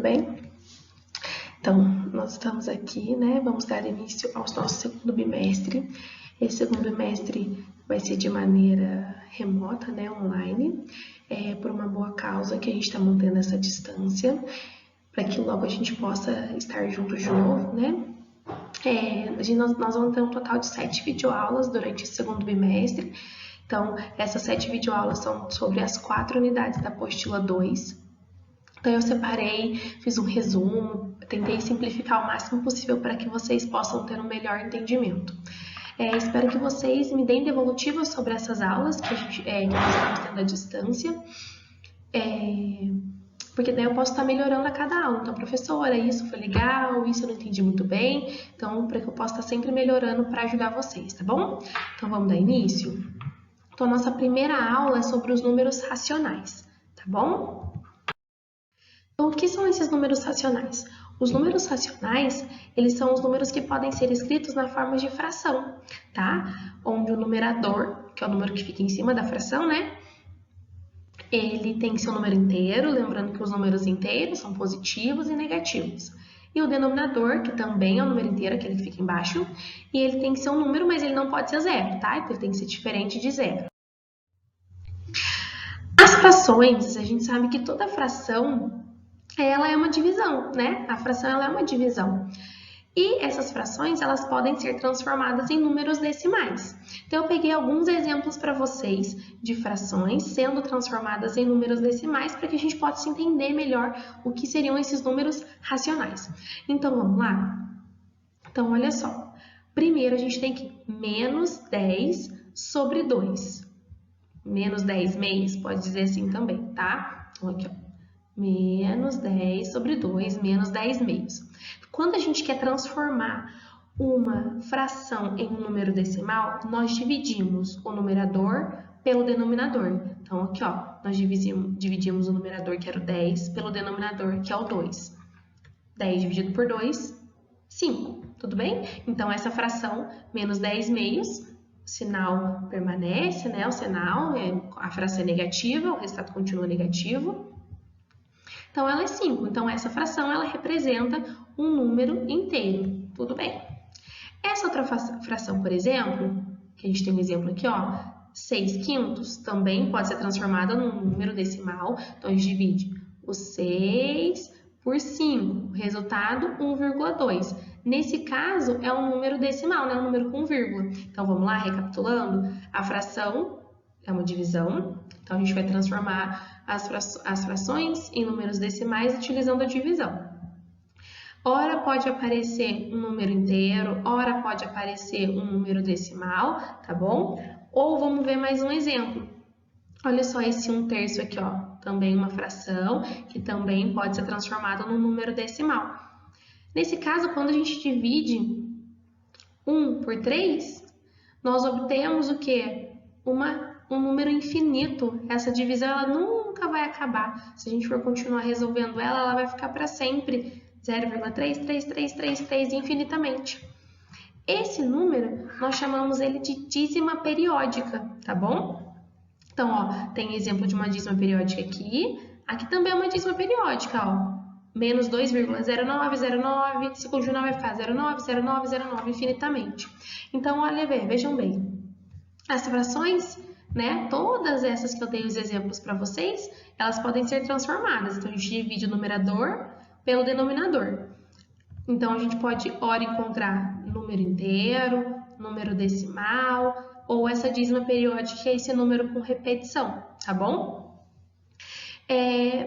bem? Então, nós estamos aqui, né? Vamos dar início ao nosso segundo bimestre. Esse segundo bimestre vai ser de maneira remota, né? Online, por uma boa causa que a gente está mantendo essa distância, para que logo a gente possa estar juntos de novo, né? Nós vamos ter um total de 7 videoaulas durante esse segundo bimestre. Então, essas 7 videoaulas são sobre as 4 unidades da apostila 2. Então, eu separei, fiz um resumo, tentei simplificar o máximo possível para que vocês possam ter um melhor entendimento. Espero que vocês me deem devolutivas sobre essas aulas que nós estamos tendo à distância, porque daí eu posso estar melhorando a cada aula. Então, professora, isso foi legal, isso eu não entendi muito bem. Então, para que eu possa estar sempre melhorando para ajudar vocês, tá bom? Então, vamos dar início? Então, a nossa primeira aula é sobre os números racionais, tá bom? Então, o que são esses números racionais? Os números racionais, eles são os números que podem ser escritos na forma de fração, tá? Onde o numerador, que é o número que fica em cima da fração, né? Ele tem que ser um número inteiro, lembrando que os números inteiros são positivos e negativos. E o denominador, que também é um número inteiro, aquele que fica embaixo, e ele tem que ser um número, mas ele não pode ser zero, tá? Então, ele tem que ser diferente de zero. As frações, a gente sabe que toda fração ela é uma divisão, né? A fração ela é uma divisão. E essas frações, elas podem ser transformadas em números decimais. Então, eu peguei alguns exemplos para vocês de frações sendo transformadas em números decimais para que a gente possa entender melhor o que seriam esses números racionais. Então, vamos lá? Então, olha só. Primeiro, a gente tem que menos 10 sobre 2. Menos 10 meios, pode dizer assim também, tá? Então, aqui, ó. Menos 10 sobre 2, menos 10 meios. Quando a gente quer transformar uma fração em um número decimal, nós dividimos o numerador pelo denominador. Então, aqui, ó, nós dividimos o numerador, que era o 10, pelo denominador, que é o 2. 10 dividido por 2, 5. Tudo bem? Então, essa fração, menos 10 meios, o sinal permanece, né? O sinal, a fração é negativa, o resultado continua negativo. Então, ela é 5. Então, essa fração, ela representa um número inteiro. Tudo bem. Essa outra fração, por exemplo, que a gente tem um exemplo aqui, ó, 6 quintos, também pode ser transformada num número decimal. Então, a gente divide o 6 por 5. O resultado, 1,2. Nesse caso, é um número decimal, né? Um número com vírgula. Então, vamos lá, recapitulando. A fração é uma divisão. Então, a gente vai transformar as frações em números decimais utilizando a divisão. Ora pode aparecer um número inteiro, ora pode aparecer um número decimal, tá bom? Ou vamos ver mais um exemplo. Olha só esse 1/3 aqui, ó. Também uma fração que também pode ser transformada num número decimal. Nesse caso, quando a gente divide 1 por 3, nós obtemos o quê? Um número infinito. Essa divisão ela nunca vai acabar. Se a gente for continuar resolvendo ela, ela vai ficar para sempre 0,3333 infinitamente. Esse número, nós chamamos ele de dízima periódica, tá bom? Então, ó, tem exemplo de uma dízima periódica aqui. Aqui também é uma dízima periódica, ó. Menos 2,0909, se continuar vai ficar 0,90909 infinitamente. Então, olha, vejam bem. As frações, né, todas essas que eu dei os exemplos para vocês, elas podem ser transformadas. Então, a gente divide o numerador pelo denominador. Então, a gente pode, ora, encontrar número inteiro, número decimal, ou essa dízima periódica, que é esse número com repetição, tá bom?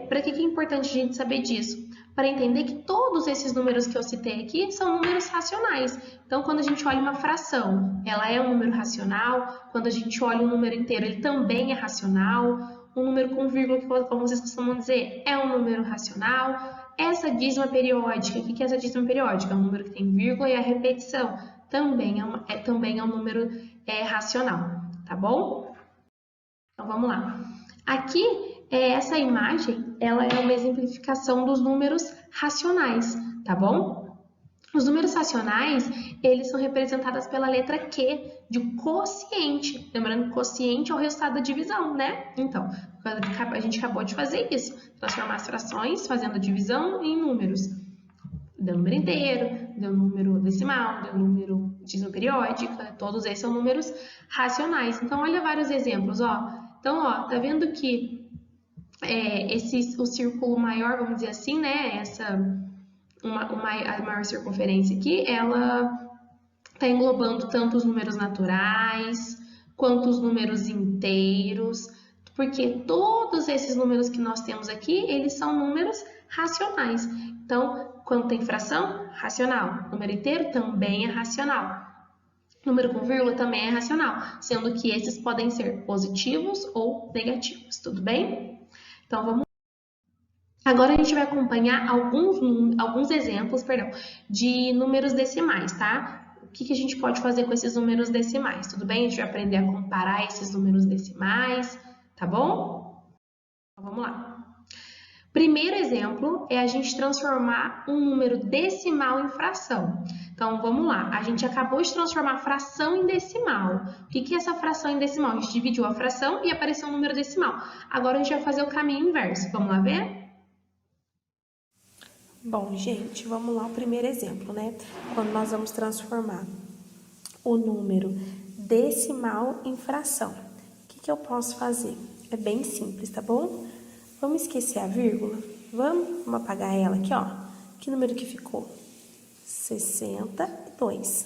Para que é importante a gente saber disso? Para entender que todos esses números que eu citei aqui são números racionais. Então, quando a gente olha uma fração, ela é um número racional. Quando a gente olha um número inteiro, ele também é racional. Um número com vírgula, como vocês costumam dizer, é um número racional. Essa dízima periódica, o que é essa dízima periódica? É um número que tem vírgula e a repetição também é um número racional, tá bom? Então, vamos lá. Aqui, essa imagem, ela é uma exemplificação dos números racionais, tá bom? Os números racionais, eles são representados pela letra Q, de quociente. Lembrando que quociente é o resultado da divisão, né? Então, a gente acabou de fazer isso. Transformar as frações fazendo a divisão em números. Deu número inteiro, deu número decimal, deu número dízimo periódica, todos esses são números racionais. Então, olha vários exemplos, ó. Então, ó, tá vendo que o círculo maior, vamos dizer assim, né? A maior circunferência aqui, ela está englobando tanto os números naturais quanto os números inteiros, porque todos esses números que nós temos aqui, eles são números racionais. Então, quando tem fração, racional. Número inteiro também é racional. Número com vírgula também é racional, sendo que esses podem ser positivos ou negativos, tudo bem? Então, vamos. Agora a gente vai acompanhar alguns exemplos, de números decimais, tá? O que a gente pode fazer com esses números decimais, tudo bem? A gente vai aprender a comparar esses números decimais, tá bom? Então, vamos lá. Primeiro exemplo é a gente transformar um número decimal em fração. Então, vamos lá. A gente acabou de transformar fração em decimal. O que é essa fração em decimal? A gente dividiu a fração e apareceu um número decimal. Agora a gente vai fazer o caminho inverso. Vamos lá ver? Bom, gente, vamos lá o primeiro exemplo, né? Quando nós vamos transformar o número decimal em fração. O que eu posso fazer? É bem simples, tá bom? Vamos esquecer a vírgula? Vamos apagar ela aqui, ó. Que número que ficou? 62.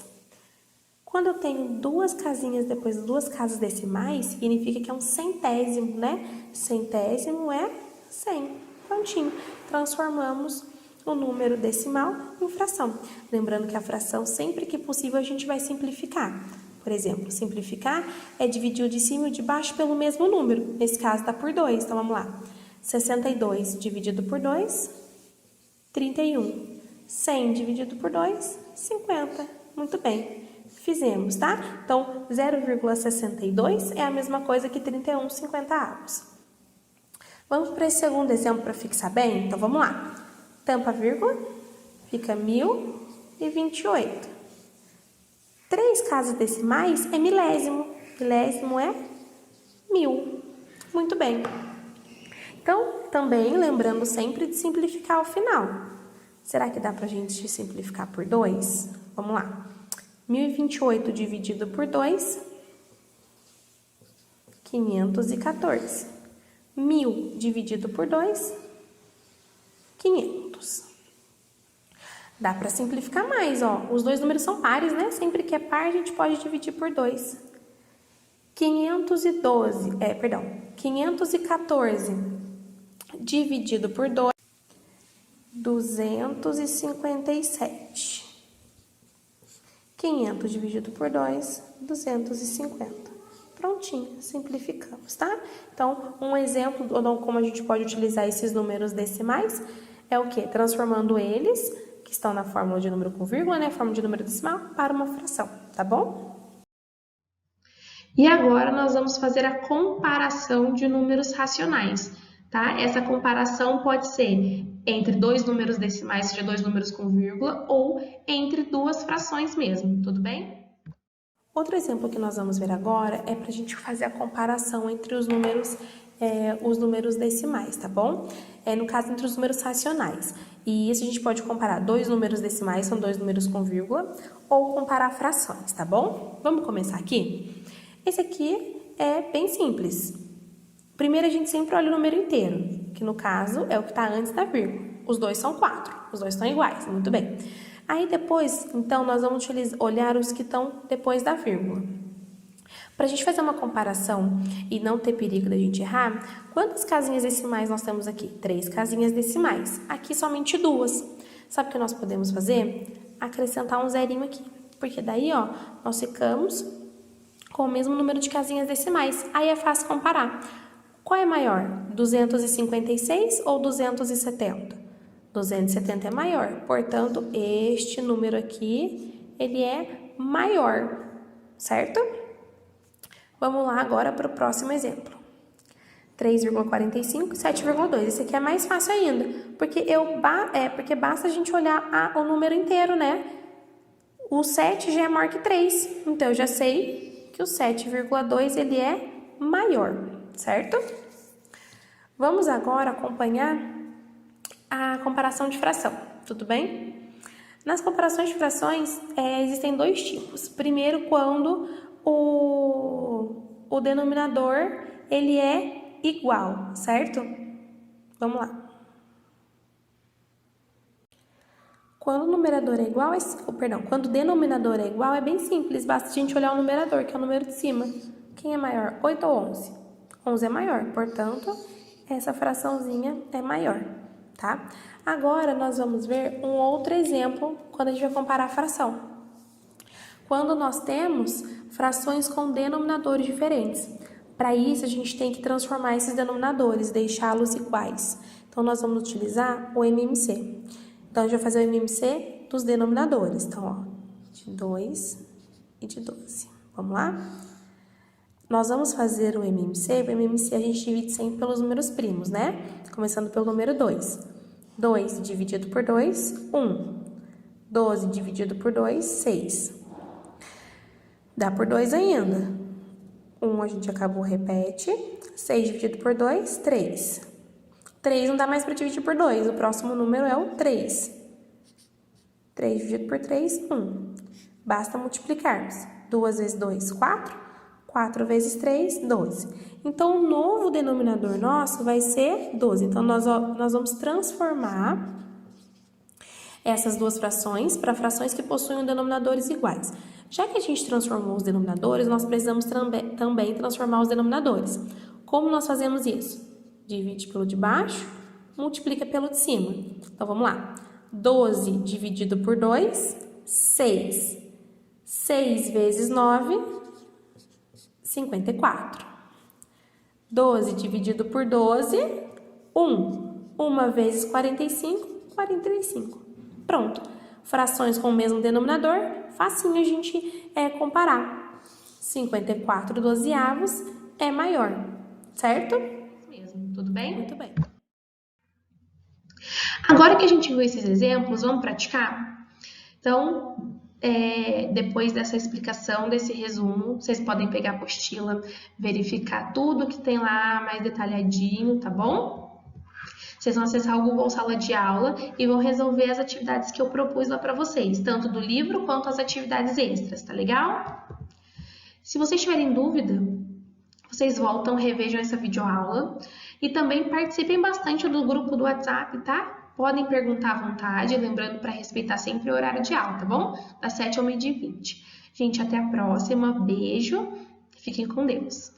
Quando eu tenho duas casinhas depois de duas casas decimais, significa que é um centésimo, né? Centésimo é 100. Prontinho. Transformamos o número decimal em fração. Lembrando que a fração, sempre que possível, a gente vai simplificar. Por exemplo, simplificar é dividir o de cima e o de baixo pelo mesmo número. Nesse caso, dá por 2. Então, vamos lá. 62 dividido por 2, 31. 100 dividido por 2, 50. Muito bem. Fizemos, tá? Então, 0,62 é a mesma coisa que 31/50. Vamos para esse segundo exemplo para fixar bem? Então, vamos lá. Tampa a vírgula, fica 1028. 3 casas decimais é milésimo. Milésimo é 1000. Muito bem. Então, também lembrando sempre de simplificar o final. Será que dá para a gente simplificar por 2? Vamos lá. 1028 dividido por 2, 514. 1000 dividido por 2, 500. Dá para simplificar mais, ó. Os dois números são pares, né? Sempre que é par, a gente pode dividir por 2. 514 dividido por 2, 257. 500 dividido por 2, 250. Prontinho, simplificamos, tá? Então, um exemplo de como a gente pode utilizar esses números decimais é o quê? Transformando eles, que estão na fórmula de número com vírgula, né? Fórmula de número decimal, para uma fração, tá bom? E agora nós vamos fazer a comparação de números racionais, tá? Essa comparação pode ser entre dois números decimais, seja dois números com vírgula, ou entre duas frações mesmo, tudo bem? Outro exemplo que nós vamos ver agora é para a gente fazer a comparação entre os números decimais, tá bom? No caso, entre os números racionais. E isso a gente pode comparar dois números decimais, são dois números com vírgula, ou comparar frações, tá bom? Vamos começar aqui? Esse aqui é bem simples. Primeiro, a gente sempre olha o número inteiro, que no caso é o que está antes da vírgula. Os dois são 4, os dois estão iguais, muito bem. Aí depois, então, nós vamos olhar os que estão depois da vírgula. Para a gente fazer uma comparação e não ter perigo da gente errar, quantas casinhas decimais nós temos aqui? 3 casinhas decimais. Aqui somente 2. Sabe o que nós podemos fazer? Acrescentar um zerinho aqui. Porque daí, ó, nós ficamos com o mesmo número de casinhas decimais. Aí é fácil comparar. Qual é maior? 256 ou 270? 270 é maior. Portanto, este número aqui, ele é maior, certo? Vamos lá agora para o próximo exemplo. 3,45 e 7,2. Esse aqui é mais fácil ainda, porque basta a gente olhar o número inteiro, né? O 7 já é maior que 3, então eu já sei que o 7,2 ele é maior, certo? Vamos agora acompanhar a comparação de fração, tudo bem? Nas comparações de frações, existem dois tipos. Primeiro, quando o denominador ele é igual, certo? Vamos lá. Quando o numerador é igual, quando o denominador é igual, é bem simples, basta a gente olhar o numerador, que é o número de cima. Quem é maior, 8 ou 11? 11 é maior, portanto, essa fraçãozinha é maior, tá? Agora, nós vamos ver um outro exemplo quando a gente vai comparar a fração. Quando nós temos frações com denominadores diferentes. Para isso, a gente tem que transformar esses denominadores, deixá-los iguais. Então, nós vamos utilizar o MMC. Então, a gente vai fazer o MMC dos denominadores. Então, ó, de 2 e de 12. Vamos lá? Nós vamos fazer o MMC a gente divide sempre pelos números primos, né? Começando pelo número 2. 2 dividido por 2, 1. 12 dividido por 2, 6. Dá por 2 ainda. 1 a gente acabou, repete. 6 dividido por 2, 3. 3 não dá mais para dividir por 2, o próximo número é o 3. 3 dividido por 3, 1. Basta multiplicarmos. 2 vezes 2, 4. 4 vezes 3, 12. Então, o novo denominador nosso vai ser 12. Então, nós vamos transformar essas duas frações para frações que possuem denominadores iguais. Já que a gente transformou os denominadores, nós precisamos também transformar os denominadores. Como nós fazemos isso? Divide pelo de baixo, multiplica pelo de cima. Então, vamos lá. 12 dividido por 2, 6. 6 vezes 9, 54. 12 dividido por 12, 1. 1 vezes 45, 45. Pronto. Frações com o mesmo denominador, facinho a gente comparar. 54 dozeavos é maior, certo? Tudo bem? Muito bem. Agora que a gente viu esses exemplos, vamos praticar? Então, depois dessa explicação, desse resumo, vocês podem pegar a apostila, verificar tudo que tem lá mais detalhadinho, tá bom? Vocês vão acessar o Google Sala de Aula e vão resolver as atividades que eu propus lá para vocês, tanto do livro quanto as atividades extras, tá legal? Se vocês tiverem dúvida, vocês voltam, revejam essa videoaula e também participem bastante do grupo do WhatsApp, tá? Podem perguntar à vontade, lembrando para respeitar sempre o horário de aula, tá bom? Das 7 ao meio-dia e 20. Gente, até a próxima. Beijo. Fiquem com Deus.